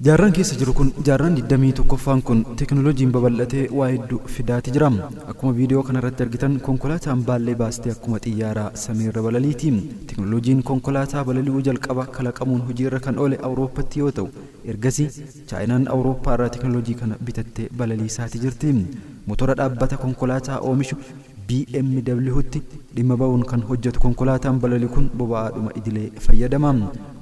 Jaarran keessa jiru kun jaarran 21ffaan kun teknooloojiin babal'atee waa hedduu fidaati jira. Akkuma viidiyoo kanarratti argitan konkolaataan baallee baastee akkuma xiyyaaraa samiirra balaliiti. Teknooloojiin konkolaataa balali'uu jalqaba kalaqamuun hojiirra kan oole Awurooppaatti yoo ta'u, ergasii Chaayinaan Awurooppaa irraa teknooloojii kana bitattee balaliisaati jirti. Motora dhaabbata konkolaataa oomishu BMW'tti dhimma ba'uun kan hojjetu konkolaataan balali'u kun boba'aadhuma idilee fayyadama.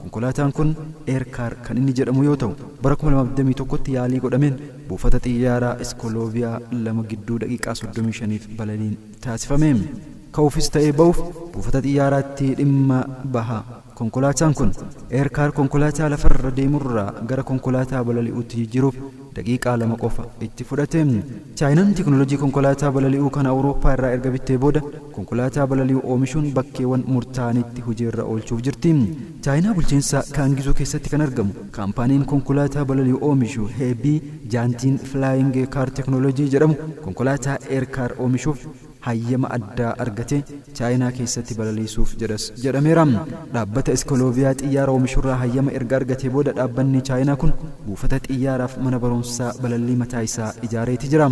Konkolaataan kun Aircar kan inni jedhamu yoo ta'u, bara 2021tti yaalii godhameen buufata xiyyaaraa Iskoolooviyaa 2 gidduu daqiiqaa 35f balaliin taasifame. Ka'uufis ta'ee ba'uuf buufata xiyyaaraatti dhimma baha. Konkolaataan kun Aircar konkolaataa lafarra deemurraa gara konkolaataa balali'uutti jijjiiruuf daqiiqaa 2 qofa itti fudhate. Chaayinaan teknooloojii konkolaataa balali'uu kan Awurooppaa irraa erga bittee booda konkolaataa balali'uu oomishuun bakkeewwan murtaa'anitti hojiirra oolchuuf jirti. Chaayinaa bulchiinsa Kaangizoo keessatti kan argamu kaampaaniin konkolaataa balali'uu oomishu Heebii Jaantiin Flying Car Technology jedhamu konkolaataa Aircar oomishuuf hayyama addaa argate Chaayinaa keessatti balaliisuuf jedhameera. Dhaabbata Iskoolooviyaa xiyyaara oomishurraa hayyama erga argatee booda dhaabbanni Chaayinaa kun buufata xiyyaaraaf mana barumsaa balallii mataa isaa ijaareeti jira.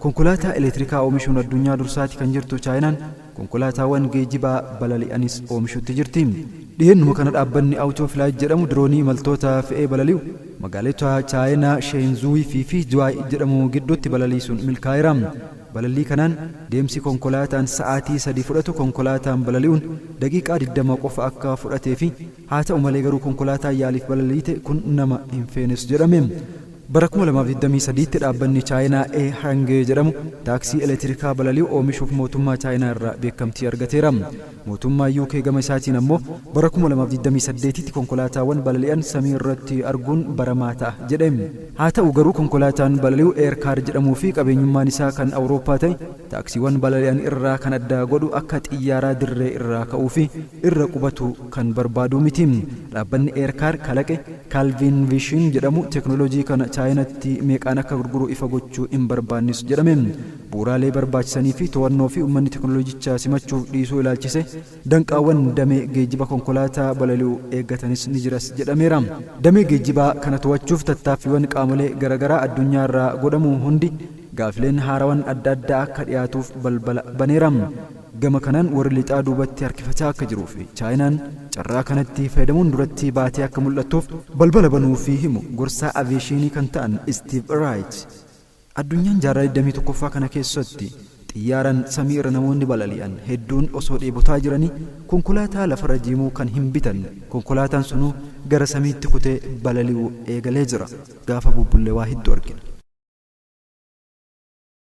Konkolaataa elektirikaa oomishuun addunyaa dursaati kan jirtu Chaayinaan konkolaataawwan geejjibaa balali'anis oomishutti jirti. Dhiyeennuma kana dhaabbanni Autoflight jedhamu diroonii imaltoota fe'ee balali'u magaalota Chaayinaa Shenzhuu fi Zhuhai jedhamu gidduutti balaliisuun milkaa'eera. Balallii kanaan deemsi konkolaataan sa'aatii 3 fudhatu konkolaataan balali'uun daqiiqaa 20 qofa akka fudhatee fi haa ta'u malee garuu konkolaataan yaaliif balaliite kun nama hin feenes jedhame. Bara 2023tti dhaabbanni Chaayinaa E-Hang jedhamu taaksii elektirikaa balali'u oomishuuf mootummaa Chaayinaa irraa beekamtii argateera. Mootummaa UK gama isaatiin ammoo bara 2028tti konkolaataawwan balali'an samii irratti arguun baramaa ta'a jedhame. Haa ta'u garuu konkolaataan balali'u Aircar jedhamuu fi qabeenyummaan isaa kan Awurooppaa ta'e taaksiiwwan balali'an irraa kan adda godhu akka xiyyaaraa dirree irraa ka'uu fi irra qubatu kan barbaadu miti. Dhaabbanni Aircar kalaqe Calvin Vision jedhamu teknooloojii kana Chaayinaatti meeqaan akka gurguru ifa gochuu hin barbaannis jedhame. Bu'uuraalee barbaachisanii fi to'annoo fi uummanni teknooloojicha simachuuf dhiisuu ilaalchise danqaawwan damee geejjiba konkolaataa balali'uu eeggatanis ni jiras jedhameera. Damee geejjibaa kana to'achuuf tattaaffiiwwan qaamolee garaagaraa addunyaa irraa godhamu hundi gaafileen haarawwan adda addaa akka dhiyaatuuf balbala baneera. Gama kanaan warri lixaa duubatti harkifataa akka jiruu fi Chaayinaan carraa kanatti fayyadamuun duratti baatee akka mul'attuuf balbala banuu fi himu gorsaa aviyeeshinii kan ta'an Steve Wright. Addunyaan jaarraa 21ffaa kana keessatti xiyyaaraan samii irra namoonni balali'an hedduun osoo dheebotaa jiranii konkolaataa lafarra deemuu kan hin bitanne konkolaataan sunuu gara samiitti kutee balali'uu eegalee jira. Gaafa bubbullee waa hedduu argina.